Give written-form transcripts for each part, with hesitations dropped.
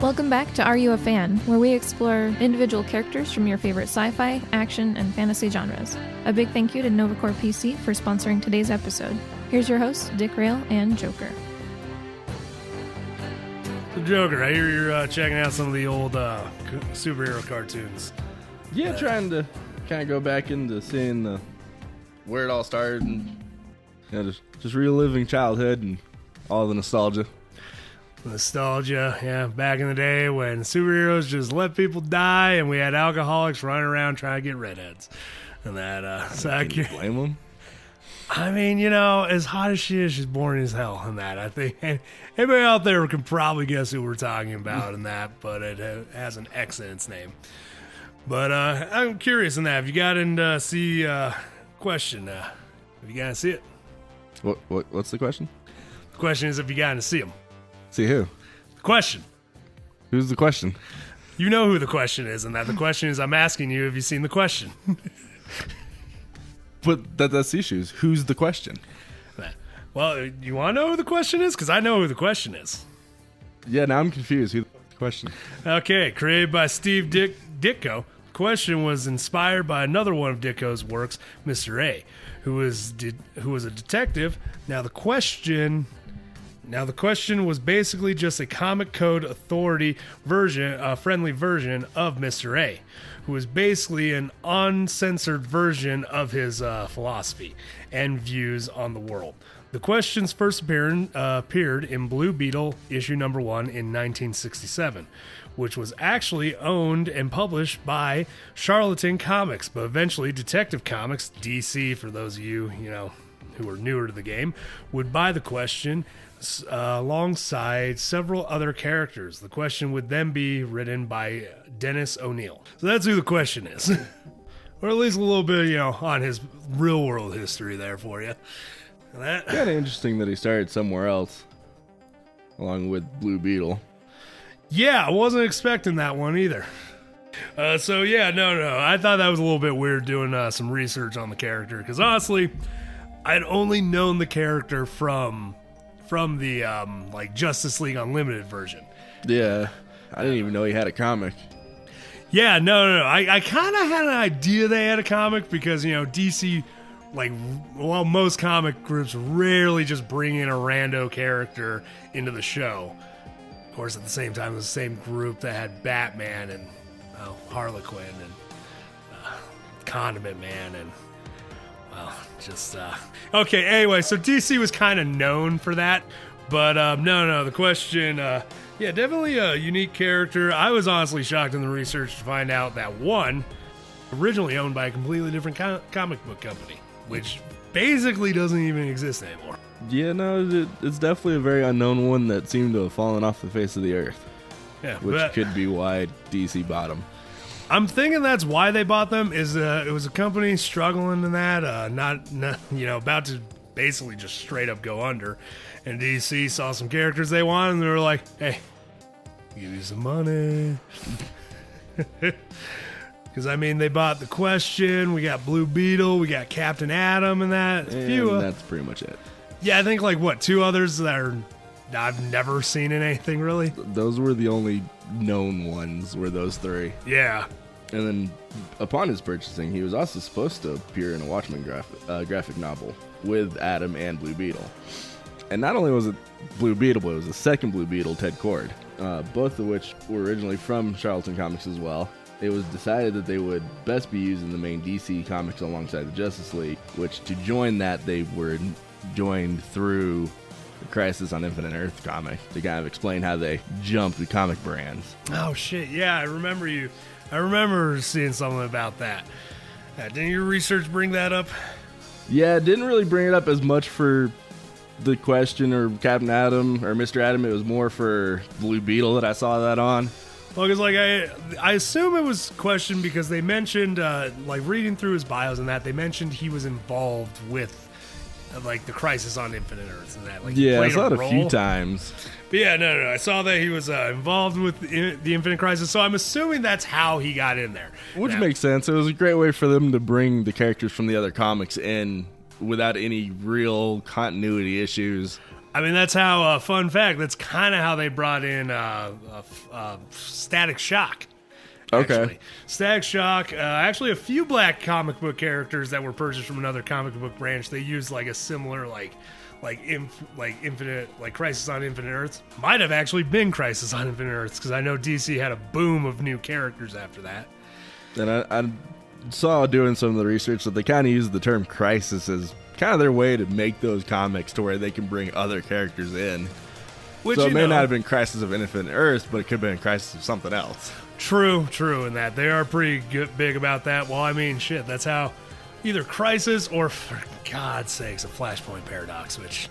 Welcome back to Are You a Fan, where we explore individual characters from your favorite sci-fi, action, and fantasy genres. A big thank you to Novacor PC for sponsoring today's episode. Here's your hosts, Dick Rail and Joker. So Joker, I hear you're checking out some of the old superhero cartoons. Yeah, trying to kind of go back into seeing where it all started and just reliving childhood and all the nostalgia. Nostalgia, yeah. Back in the day when superheroes just let people die and we had alcoholics running around trying to get redheads. And that, Can you blame them? I mean, as hot as she is, she's boring as hell in that. I think anybody out there can probably guess who we're talking about in that, but it has an X in its name. But I'm curious in that. Have you gotten to see Question? Have you gotten to see it? What's the question? The question is if you gotten to see him. See who? The question. Who's the question? You know who the question is, and that the question is I'm asking you, have you seen the question? But that's issues. Who's the question? Well, you want to know who the question is? Because I know who the question is. Yeah, now I'm confused. Who's the question? Okay, created by Steve Ditko. The question was inspired by another one of Ditko's works, Mr. A, who was a detective. Now the question was basically just a comic code authority version, a friendly version of Mr. A, who was basically an uncensored version of his philosophy and views on the world. The questions first appeared in Blue Beetle issue number 1 in 1967, which was actually owned and published by Charlatan Comics, but eventually Detective Comics, DC, for those of you, who are newer to the game, would buy the question alongside several other characters. The question would then be written by Dennis O'Neil. So that's who the question is. Or at least a little bit, on his real world history there for you. Kind of interesting that he started somewhere else, along with Blue Beetle. Yeah, I wasn't expecting that one either. I thought that was a little bit weird doing some research on the character, because honestly, I'd only known the character from the Justice League Unlimited version. Yeah, I didn't even know he had a comic. Yeah, no. I kind of had an idea they had a comic because, DC, most comic groups rarely just bring in a rando character into the show. Of course, at the same time, it was the same group that had Batman and Harlequin and Condiment Man and, okay, anyway, so DC was kind of known for that. But, no, the question, definitely a unique character. I was honestly shocked in the research to find out that one, originally owned by a completely different comic book company, which basically doesn't even exist anymore. Yeah, no, it's definitely a very unknown one that seemed to have fallen off the face of the earth. Yeah, which could be why DC bought them. I'm thinking that's why they bought them. It was a company struggling in that, not about to basically just straight up go under. And DC saw some characters they wanted, and they were like, "Hey, give you some money." Because they bought the question. We got Blue Beetle. We got Captain Atom, and that. And that's pretty much it. Yeah, I think two others that I've never seen in anything really. Those were the only known ones. Were those three? Yeah. And then, upon his purchasing, he was also supposed to appear in a Watchmen graphic novel with Atom and Blue Beetle. And not only was it Blue Beetle, but it was the second Blue Beetle, Ted Kord, both of which were originally from Charlatan Comics as well. It was decided that they would best be used in the main DC comics alongside the Justice League, which to join that, they were joined through the Crisis on Infinite Earth comic to kind of explain how they jumped the comic brands. Oh, shit. Yeah, I remember seeing something about that. Didn't your research bring that up? Yeah, it didn't really bring it up as much for the question or Captain Atom or Mr. Atom. It was more for Blue Beetle that I saw that on. Well, because I assume it was questioned because they mentioned, reading through his bios and that, they mentioned he was involved with, the Crisis on Infinite Earths and that. Yeah, I saw it a few times. But yeah, no, I saw that he was involved with the Infinite Crisis, so I'm assuming that's how he got in there. Which makes sense. It was a great way for them to bring the characters from the other comics in without any real continuity issues. I mean, that's how, fun fact, that's kind of how they brought in Static Shock. Okay. Actually. Static Shock, actually a few black comic book characters that were purchased from another comic book branch, they used like a similar, Infinite, like Crisis on Infinite Earths. Might have actually been Crisis on Infinite Earths, because I know DC had a boom of new characters after that. And I saw doing some of the research that they kind of use the term Crisis as kind of their way to make those comics to where they can bring other characters in. Which, so it may not have been Crisis of Infinite Earths, but it could have been Crisis of something else. True, in that. They are pretty big about that. Well, I mean, shit, that's how either Crisis or, for God's sakes, a Flashpoint Paradox, which,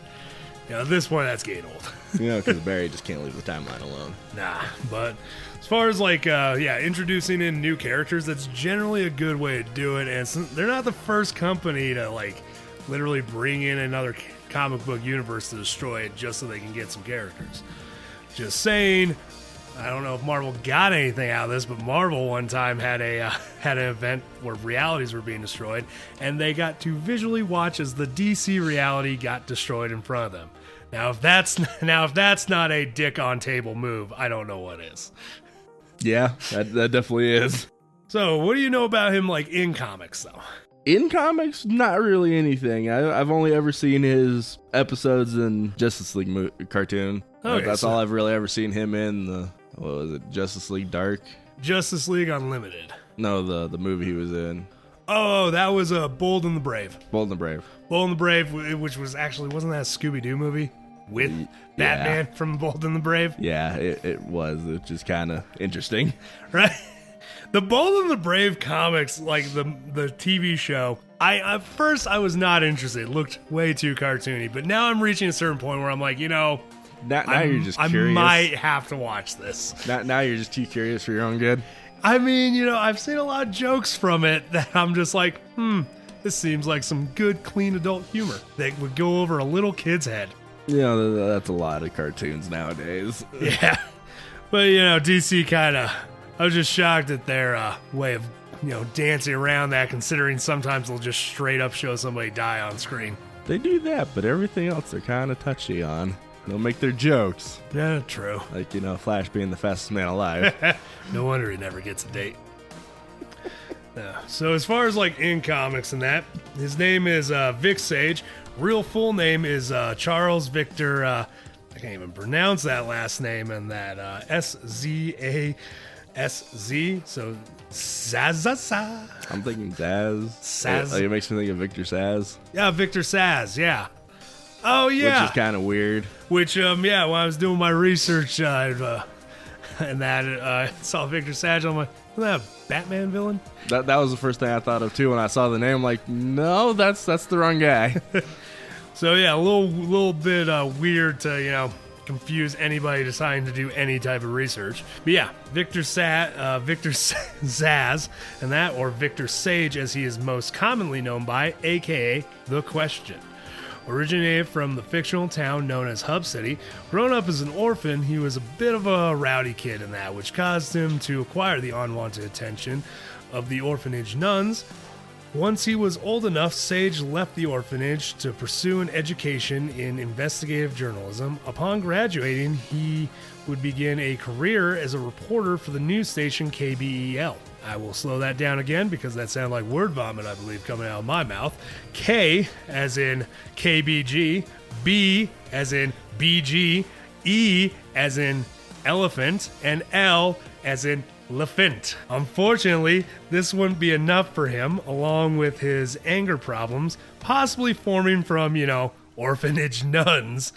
at this point, that's getting old. Because Barry just can't leave the timeline alone. Nah, but as far as, introducing in new characters, that's generally a good way to do it, and they're not the first company to, literally bring in another comic book universe to destroy it just so they can get some characters. Just saying. I don't know if Marvel got anything out of this, but Marvel one time had an event where realities were being destroyed, and they got to visually watch as the DC reality got destroyed in front of them. Now, if that's not a dick on table move, I don't know what is. Yeah, that definitely is. So, what do you know about him, in comics, though? In comics, not really anything. I've only ever seen his episodes in Justice League cartoon. Okay, that's all I've really ever seen him in. What was it, Justice League Dark? Justice League Unlimited. No, the movie he was in. Oh, that was Bold and the Brave. Bold and the Brave. Bold and the Brave, which was actually, wasn't that a Scooby-Doo movie? With Batman from Bold and the Brave? Yeah, it was. It's just kind of interesting. Right? The Bold and the Brave comics, the TV show, at first I was not interested. It looked way too cartoony. But now I'm reaching a certain point where I'm like, Now you're just curious. I might have to watch this. Now you're just too curious for your own good. I mean, I've seen a lot of jokes from it that I'm just like, this seems like some good, clean adult humor that would go over a little kid's head. That's a lot of cartoons nowadays. Yeah. But, DC kind of, I was just shocked at their way of, dancing around that, considering sometimes they'll just straight up show somebody die on screen. They do that, but everything else they're kind of touchy on. They'll make their jokes. Yeah, true. Flash being the fastest man alive. No wonder he never gets a date. So as far as in comics and that, his name is Vic Sage. Real full name is Charles Victor. I can't even pronounce that last name, and that Szazz. So Zazza. I'm thinking Zaz. It makes me think of Victor Sazz. Yeah, Victor Sazz. Yeah. Oh yeah. Which is kind of weird. Which when I was doing my research and I saw Victor Sage, I'm like, isn't that a Batman villain? That was the first thing I thought of too when I saw the name. I'm like, no, that's the wrong guy. So yeah, a little bit weird to confuse anybody deciding to do any type of research. But yeah, Victor Zaz, and that, or Victor Sage as he is most commonly known by, aka The Question. Originated from the fictional town known as Hub City, grown up as an orphan, he was a bit of a rowdy kid in that, which caused him to acquire the unwanted attention of the orphanage nuns. Once he was old enough, Sage left the orphanage to pursue an education in investigative journalism. Upon graduating, he would begin a career as a reporter for the news station KBEL. I will slow that down again because that sounded like word vomit, I believe, coming out of my mouth. K as in KBG, B as in BG, E as in elephant, and L as in Lafint. Unfortunately, this wouldn't be enough for him, along with his anger problems, possibly forming from, orphanage nuns.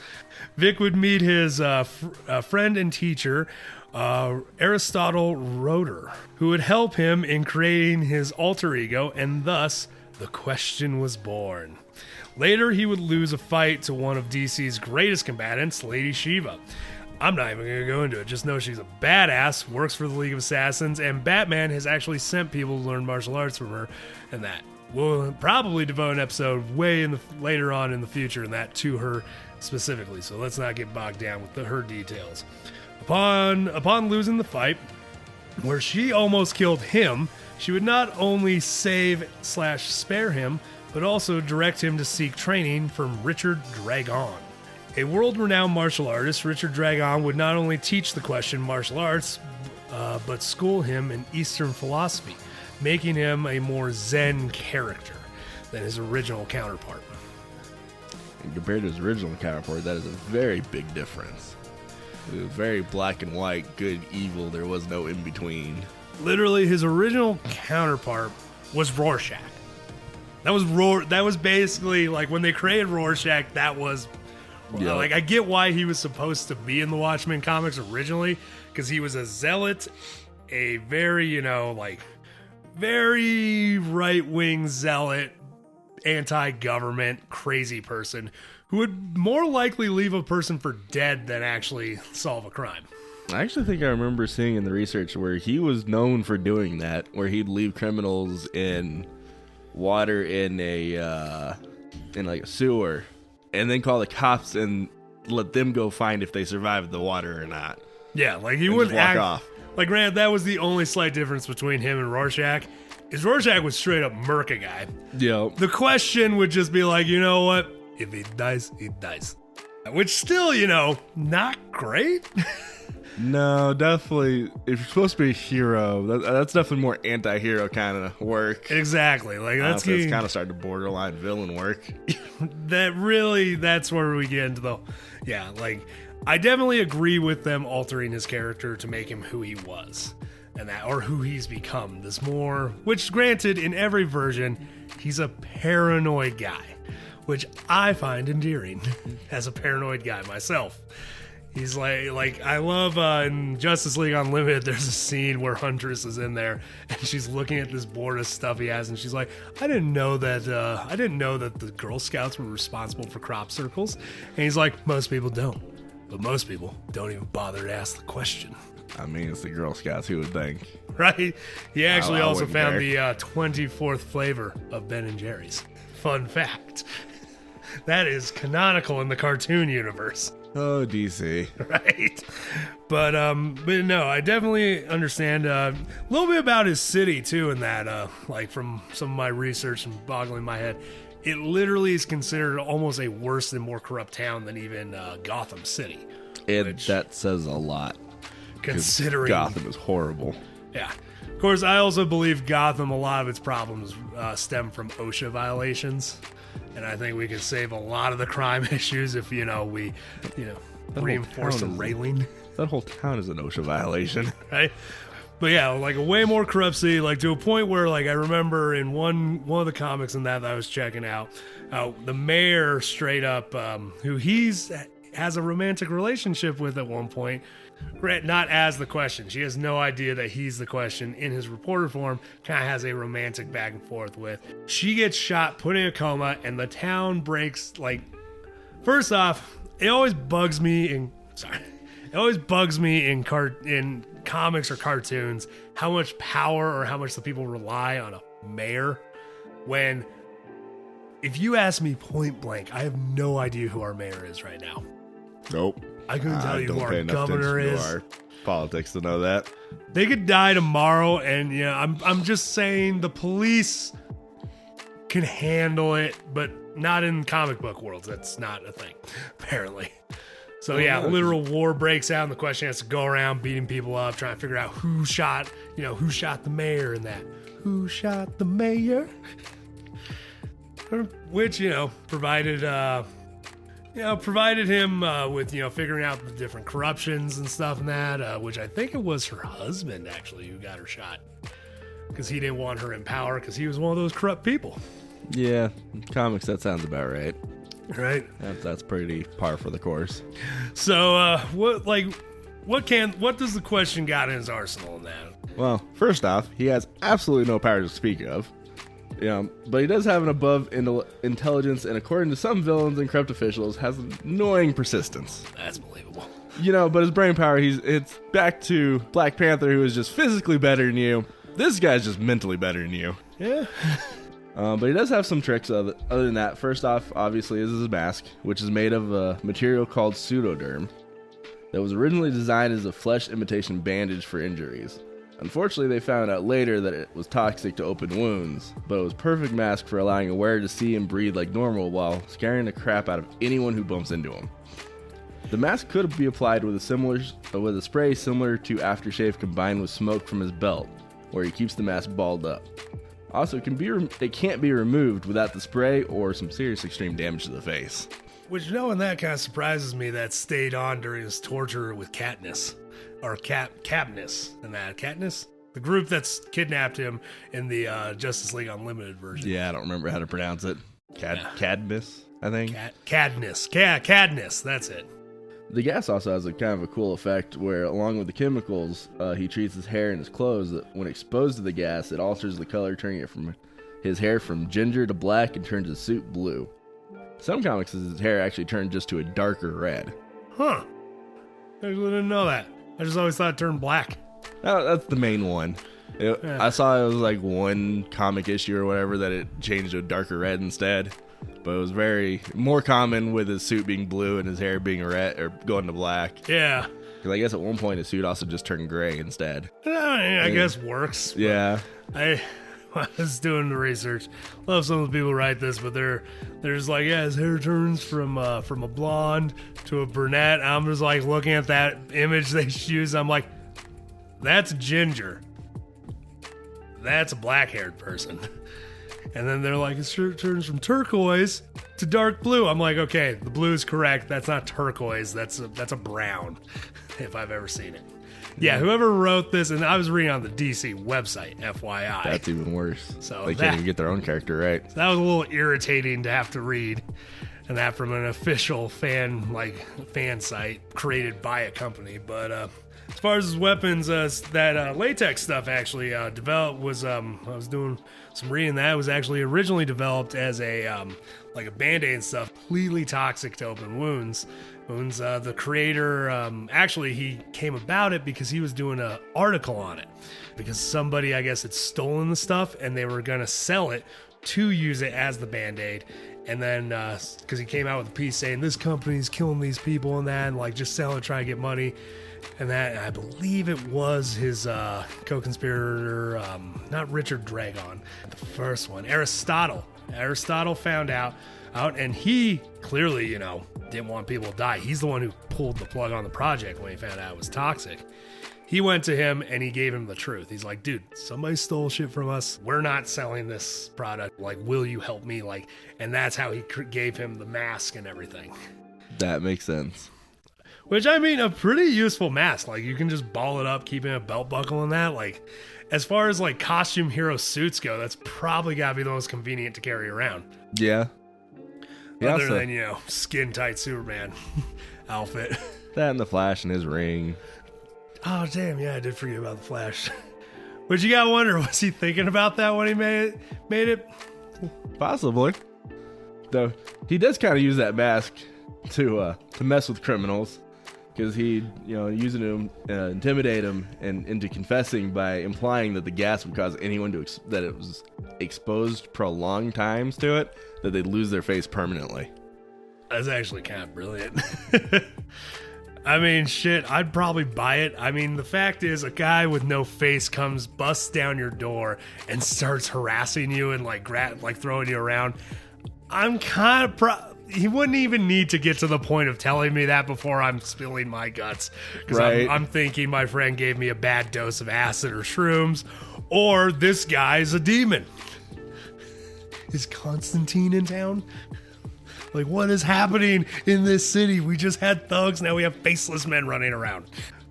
Vic would meet his friend and teacher, Aristotle Roeder, who would help him in creating his alter ego, and thus The Question was born. Later, he would lose a fight to one of DC's greatest combatants, Lady Shiva. I'm not even going to go into it. Just know she's a badass, works for the League of Assassins, and Batman has actually sent people to learn martial arts from her, and that. We'll probably devote an episode later on in the future and that to her specifically, so let's not get bogged down with her details. Upon losing the fight, where she almost killed him, she would not only save/spare him, but also direct him to seek training from Richard Dragon. A world-renowned martial artist, Richard Dragon would not only teach the Question martial arts, but school him in Eastern philosophy, making him a more Zen character than his original counterpart. And compared to his original counterpart, that is a very big difference. It was very black and white, good, evil. There was no in between. Literally, his original counterpart was Rorschach. That was basically like when they created Rorschach. That was like, I get why he was supposed to be in the Watchmen comics originally, because he was a zealot, a very very right-wing zealot, anti-government, crazy person who would more likely leave a person for dead than actually solve a crime. I actually think I remember seeing in the research where he was known for doing that, where he'd leave criminals in water in a sewer, and then call the cops and let them go find if they survived the water or not. Yeah, like he and wouldn't walk act off. Like, granted, that was the only slight difference between him and Rorschach. Is Rorschach would straight up murk a guy. Yeah. The Question would just be like, you know what? If he dies, he dies. Which still, not great. No, definitely. If you're supposed to be a hero, that's definitely more anti-hero kind of work. Exactly. Like It's kind of starting to borderline villain work. That's where we get into I definitely agree with them altering his character to make him who he was. Or who he's become. Which granted, in every version, he's a paranoid guy, which I find endearing as a paranoid guy myself. He's like I love in Justice League Unlimited, there's a scene where Huntress is in there and she's looking at this board of stuff he has, and she's like, I didn't know that the Girl Scouts were responsible for crop circles. And he's like, most people don't. But most people don't even bother to ask the question. I mean, it's the Girl Scouts, who would think? Right? He actually I also wouldn't found care. the 24th flavor of Ben & Jerry's. Fun fact. That is canonical in the cartoon universe. Oh, DC. Right? But no, I definitely understand a little bit about his city, too, in that, from some of my research and boggling my head. It literally is considered almost a worse and more corrupt town than even Gotham City. That says a lot. Considering Gotham is horrible. Yeah. Of course, I also believe Gotham, a lot of its problems stem from OSHA violations. And I think we could save a lot of the crime issues if, we reinforce the railing. That whole town is an OSHA violation. Right? But yeah, like a way more corrupt city, like to a point where, like, I remember in one of the comics in that I was checking out, the mayor straight up, who has a romantic relationship with at one point, not as the Question. She has no idea that he's the Question. In his reporter form, kind of has a romantic back and forth with. She gets shot, put in a coma, and the town breaks. Like, first off, it always bugs me in comics or cartoons how much power or how much the people rely on a mayor. When, if you ask me point blank, I have no idea who our mayor is right now. Nope. I couldn't tell you who our governor is. Our politics to know that. They could die tomorrow, and I'm just saying the police can handle it, but not in comic book worlds. That's not a thing, apparently. So yeah, literal war breaks out, and the Question has to go around beating people up, trying to figure out who shot the mayor in that. Who shot the mayor? Which, provided him with, figuring out the different corruptions and stuff and that, which I think it was her husband, actually, who got her shot. Because he didn't want her in power, because he was one of those corrupt people. Yeah, comics, that sounds about right. Right? That's pretty par for the course. So, what does the Question got in his arsenal in that? Well, first off, he has absolutely no power to speak of. But he does have an above intelligence, and according to some villains and corrupt officials, has annoying persistence. That's believable. But his brain power, it's back to Black Panther, who is just physically better than you. This guy's just mentally better than you. Yeah. But he does have some tricks other than that. First off, obviously, is his mask, which is made of a material called pseudoderm that was originally designed as a flesh imitation bandage for injuries. Unfortunately, they found out later that it was toxic to open wounds, but it was perfect mask for allowing a wearer to see and breathe like normal while scaring the crap out of anyone who bumps into him. The mask could be applied with a spray similar to aftershave combined with smoke from his belt, where he keeps the mask balled up. Also, it can't be removed without the spray or some serious extreme damage to the face. Which, knowing that, kind of surprises me that stayed on during his torture with Katniss. Or Katniss. And that Katniss? The group that's kidnapped him in the Justice League Unlimited version. Yeah, I don't remember how to pronounce it. Cadmus, I think. Katniss, that's it. The gas also has a kind of a cool effect where, along with the chemicals, he treats his hair and his clothes that when exposed to the gas, it alters the color, turning it from his hair from ginger to black and turns his suit blue. Some comics, his hair actually turned just to a darker red. Huh. I didn't know that. I just always thought it turned black. Oh, that's the main one. I saw it was like one comic issue or whatever that it changed to a darker red instead. But it was very more common with his suit being blue and his hair being red or going to black. Yeah. Because I guess at one point his suit also just turned gray instead. I guess works. Yeah. I was doing the research. Love some of the people who write this, but there's like, yeah, his hair turns from a blonde to a brunette. I'm just like looking at that image they use. I'm like, that's ginger. That's a black-haired person. And then they're like, his shirt turns from turquoise to dark blue. I'm like, okay, the blue is correct. That's not turquoise. That's a brown, if I've ever seen it. Yeah, whoever wrote this, and I was reading on the DC website, FYI. That's even worse. So they can't even get their own character right. So that was a little irritating to have to read, and that from an official fan site created by a company. But as far as his weapons, that latex stuff actually developed was I was doing some reading that. It was actually originally developed as a like a Band-Aid and stuff, completely toxic to open wounds. The creator, actually, he came about it because he was doing an article on it. Because somebody, I guess, had stolen the stuff and they were going to sell it to use it as the Band-Aid. And then, because he came out with a piece saying, this company's killing these people and that, and like just sell it, try to get money. And that, I believe it was his co-conspirator, not Richard Dragon, the first one, Aristotle. Aristotle found out, and he clearly, didn't want people to die. He's the one who pulled the plug on the project when he found out it was toxic. He went to him and he gave him the truth. He's like, dude, somebody stole shit from us. We're not selling this product. Like, will you help me? Like, and that's how he gave him the mask and everything. That makes sense. Which, I mean, a pretty useful mask. Like, you can just ball it up, keep in a belt buckle and that. Like, as far as like costume hero suits go, that's probably gotta be the most convenient to carry around. Yeah. Other than, skin tight Superman outfit. That and the Flash and his ring. Oh, damn. Yeah, I did forget about the Flash. But you gotta wonder, was he thinking about that when he made it? Possibly. Though he does kind of use that mask to mess with criminals. Because he, using it to intimidate him and into confessing by implying that the gas would cause anyone that it was exposed prolonged times to it, that they'd lose their face permanently. That's actually kind of brilliant. I mean, shit, I'd probably buy it. I mean, the fact is, a guy with no face busts down your door and starts harassing you and like throwing you around. I'm kind of he wouldn't even need to get to the point of telling me that before I'm spilling my guts. Because right. I'm thinking my friend gave me a bad dose of acid or shrooms, or this guy's a demon. Is Constantine in town? Like, what is happening in this city? We just had thugs, now we have faceless men running around.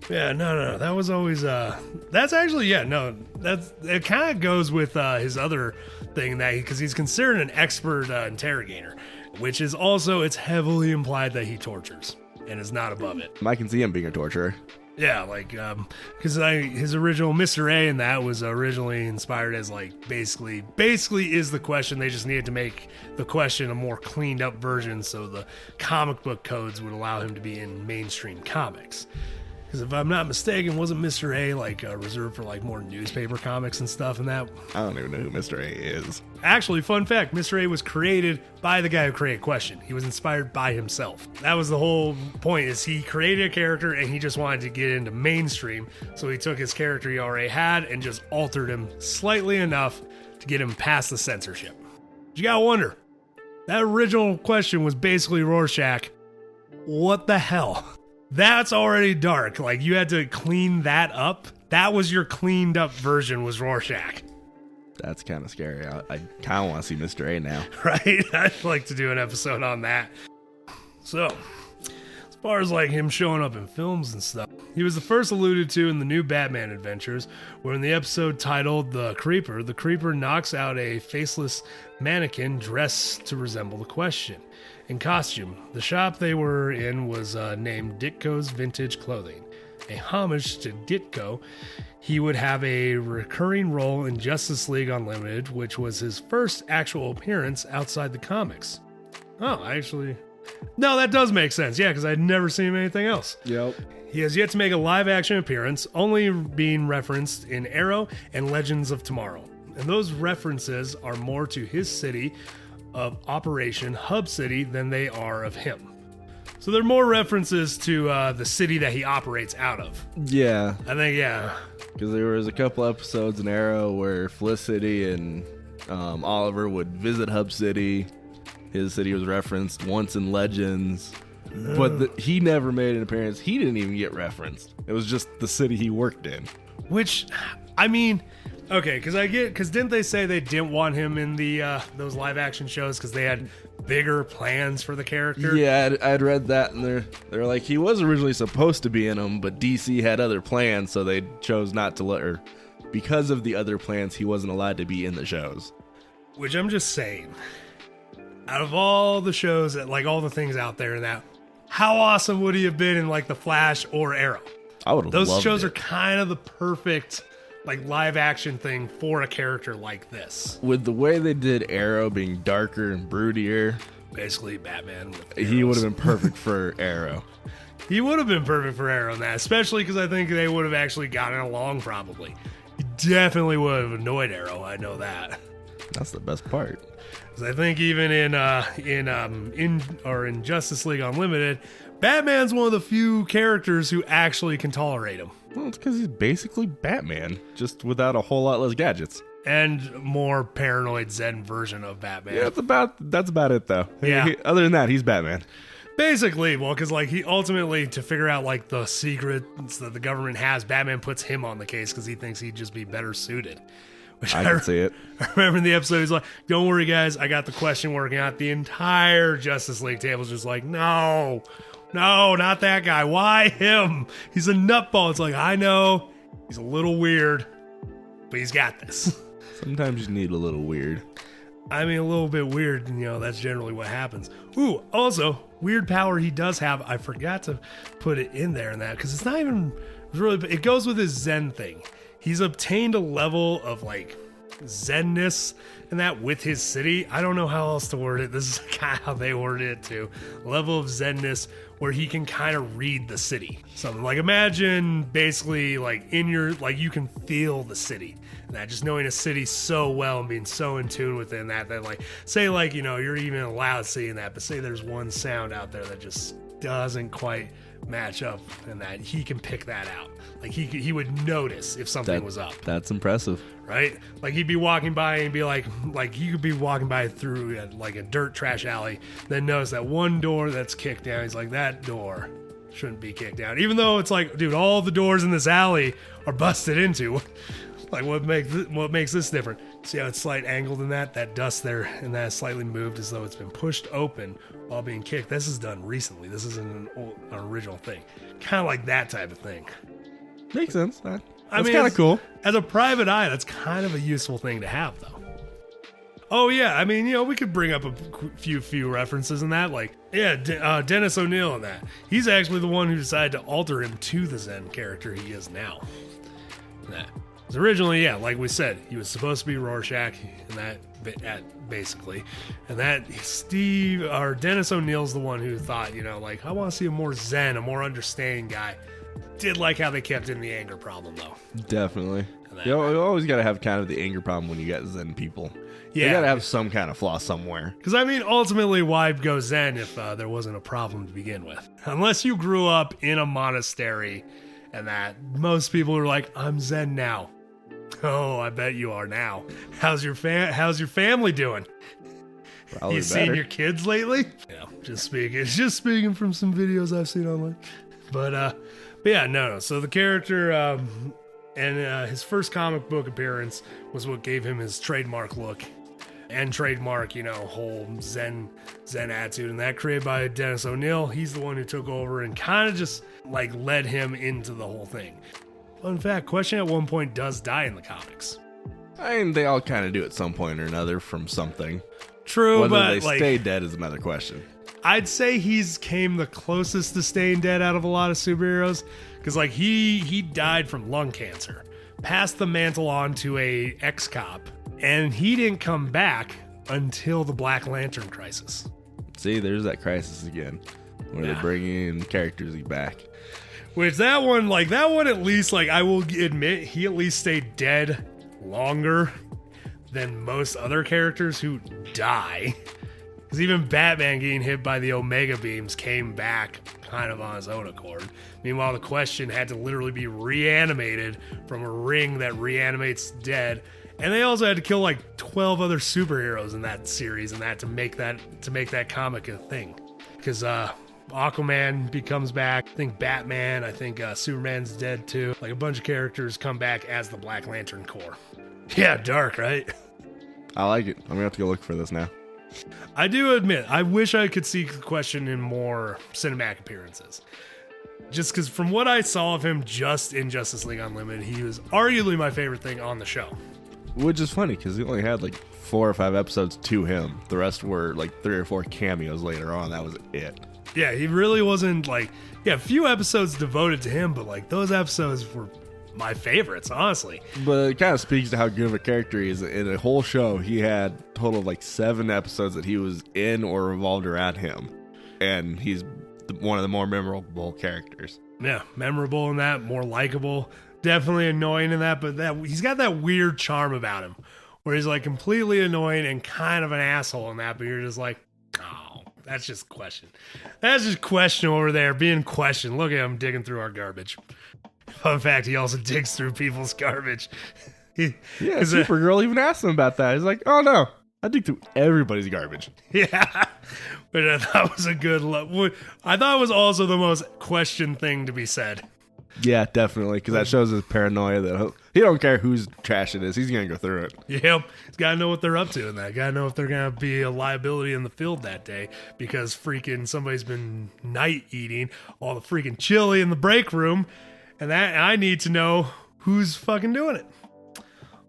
Yeah, no. That was always, that's actually, it kind of goes with his other thing, because he's considered an expert interrogator, which is also, it's heavily implied that he tortures and is not above it. I can see him being a torturer. Yeah, like, because his original Mr. A in that was originally inspired as, like, basically is the question. They just needed to make the question a more cleaned up version so the comic book codes would allow him to be in mainstream comics. Because if I'm not mistaken, wasn't Mr. A like reserved for like more newspaper comics and stuff and that? I don't even know who Mr. A is. Actually, fun fact, Mr. A was created by the guy who created Question. He was inspired by himself. That was the whole point, is he created a character and he just wanted to get into mainstream. So he took his character he already had and just altered him slightly enough to get him past the censorship. You gotta wonder, that original Question was basically Rorschach. What the hell? That's already dark. Like, you had to clean that up. That was your cleaned up version, was Rorschach. That's kind of scary. I kind of want to see Mr. A now. Right? I'd like to do an episode on that. So, as far as like him showing up in films and stuff, he was the first alluded to in the new Batman adventures, where in the episode titled The Creeper knocks out a faceless mannequin dressed to resemble the Question in costume. The shop they were in was named Ditko's Vintage Clothing, a homage to Ditko. He would have a recurring role in Justice League Unlimited, which was his first actual appearance outside the comics. Oh, no, that does make sense. Yeah, because I'd never seen him in anything else. Yep. He has yet to make a live-action appearance, only being referenced in Arrow and Legends of Tomorrow. And those references are more to his city of operation, Hub City, than they are of him. So there are more references to the city that he operates out of. Yeah. I think, yeah. Because there was a couple episodes in Arrow where Felicity and Oliver would visit Hub City. His city was referenced once in Legends. But he never made an appearance. He didn't even get referenced. It was just the city he worked in. Which, I mean, okay, because didn't they say they didn't want him in the those live action shows because they had bigger plans for the character? Yeah, I'd read that, and they're like, he was originally supposed to be in them, but DC had other plans, so they chose not to let her. Because of the other plans, he wasn't allowed to be in the shows. Which I'm just saying, out of all the shows, that like all the things out there, that how awesome would he have been in like The Flash or Arrow? I would have loved it. Those shows are kind of the perfect like live action thing for a character like this. With the way they did Arrow being darker and broodier, basically Batman with he would have been perfect for Arrow. He would have been perfect for Arrow in that, especially because I think they would have actually gotten along probably. He definitely would have annoyed Arrow, I know that. That's the best part. Because I think even in Justice League Unlimited, Batman's one of the few characters who actually can tolerate him. Well, it's because he's basically Batman, just without a whole lot less gadgets. And more paranoid Zen version of Batman. Yeah, that's about it, though. Yeah. Other than that, he's Batman. Basically, well, because like he ultimately, to figure out like the secrets that the government has, Batman puts him on the case because he thinks he'd just be better suited. Which I can see it. I remember in the episode, he's like, don't worry, guys, I got the Question working out. The entire Justice League table's just like, no, not that guy. Why him? He's a nutball. It's like, I know, he's a little weird, but he's got this. Sometimes you need a little weird. I mean, a little bit weird, that's generally what happens. Ooh, also, weird power he does have. I forgot to put it in there in that, because it's not even really, it goes with his Zen thing. He's obtained a level of like Zenness and that with his city. I don't know how else to word it. This is kind of how they worded it too. Level of Zenness where he can kind of read the city. Something like, imagine basically like you can feel the city. And that just knowing a city so well and being so in tune within that like, say like, you're even allowed seeing that, but say there's one sound out there that just doesn't quite match up, and that he can pick that out. Like he would notice if something was up. That's impressive, right? Like he'd be walking by and be like you could be walking by through like a dirt trash alley, then notice that one door that's kicked down. He's like, that door shouldn't be kicked down, even though it's like, dude, all the doors in this alley are busted into. Like what makes this different? See how it's slight angled in that dust there, and that is slightly moved as though it's been pushed open while being kicked. This is done recently. This isn't an original thing. Kind of like that type of thing. Makes sense. That's kind of cool. As a private eye, that's kind of a useful thing to have, though. Oh yeah, I mean, we could bring up a few references in that, like Dennis O'Neil in that. He's actually the one who decided to alter him to the Zen character he is now. That. Because originally, like we said, he was supposed to be Rorschach, and that basically, and that Dennis O'Neil's the one who thought, like, I want to see a more Zen, a more understanding guy. Did like how they kept in the anger problem, though. Definitely. that- You always got to have kind of the anger problem when you get Zen people. Yeah. You got to have some kind of flaw somewhere. Because, I mean, ultimately, why go Zen if there wasn't a problem to begin with? Unless you grew up in a monastery and that most people are like, I'm Zen now. Oh, I bet you are now. How's your family doing? Probably You better. seen your kids lately? Yeah, just speaking from some videos I've seen online. But yeah, no. So the character and his first comic book appearance was what gave him his trademark look and trademark, whole Zen attitude. And that created by Dennis O'Neil. He's the one who took over and kind of just like led him into the whole thing. Fun fact, Question at one point does die in the comics. I mean, they all kind of do at some point or another from something. True, Whether but they like, stay dead is another question. I'd say he's came the closest to staying dead out of a lot of superheroes, because like he died from lung cancer, passed the mantle on to a ex-cop, and he didn't come back until the Black Lantern crisis. See, there's that crisis again, where they're bringing characters back. Which that one at least, like, I will admit, he at least stayed dead longer than most other characters who die. Because even Batman getting hit by the Omega beams came back kind of on his own accord. Meanwhile, the Question had to literally be reanimated from a ring that reanimates dead. And they also had to kill like 12 other superheroes in that series and that to make that comic a thing. Because Aquaman becomes back. I think Batman. I think Superman's dead too. Like a bunch of characters come back as the Black Lantern Corps. Yeah, dark, right? I like it. I'm going to have to go look for this now. I do admit, I wish I could see the Question in more cinematic appearances. Just because from what I saw of him just in Justice League Unlimited, he was arguably my favorite thing on the show. Which is funny, because he only had like 4 or 5 episodes to him. The rest were like 3 or 4 cameos later on. That was it. Yeah, he really wasn't like... Yeah, a few episodes devoted to him, but like those episodes were my favorites, honestly. But it kind of speaks to how good of a character he is. In a whole show, he had a total of like 7 episodes that he was in or revolved around him. And he's one of the more memorable characters. Yeah, memorable in that, more likable. Definitely annoying in that, but he's got that weird charm about him where he's like completely annoying and kind of an asshole in that, but you're just like, oh, that's just Question. That's just Question over there being Question. Look at him digging through our garbage. Fun fact, he also digs through people's garbage. Yeah, Supergirl even asked him about that. He's like, oh no, I dig through everybody's garbage. Yeah, which I thought was a good I thought it was also the most Question thing to be said. Yeah, definitely, because that shows his paranoia that he don't care whose trash it is. He's going to go through it. Yep. He's got to know what they're up to in that. Got to know if they're going to be a liability in the field that day because freaking somebody's been night eating all the freaking chili in the break room. And I need to know who's fucking doing it.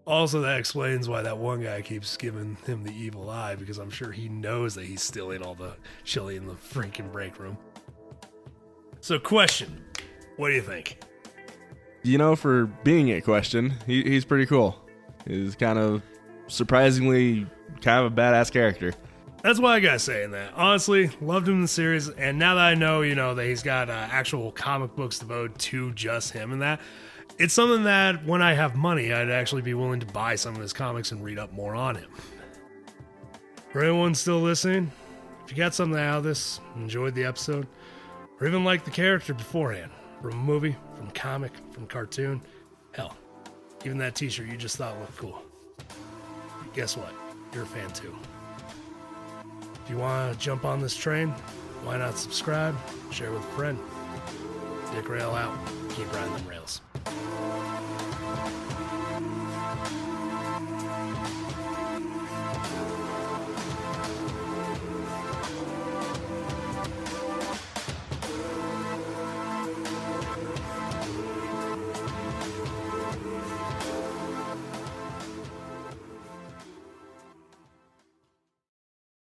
Also, that explains why that one guy keeps giving him the evil eye, because I'm sure he knows that he's stealing all the chili in the freaking break room. So, Question. What do you think? For being a Question, he's pretty cool. He's kind of surprisingly kind of a badass character. That's what I gotta say in that. Honestly, loved him in the series, and now that I know, that he's got actual comic books devoted to just him and that, it's something that when I have money, I'd actually be willing to buy some of his comics and read up more on him. For anyone still listening, if you got something out of this, enjoyed the episode, or even liked the character beforehand, from a movie, from comic, from cartoon, hell, even that t-shirt you just thought looked cool, guess what? You're a fan too. If you want to jump on this train, why not subscribe, share with a friend. Dick Rail out. Keep riding them rails.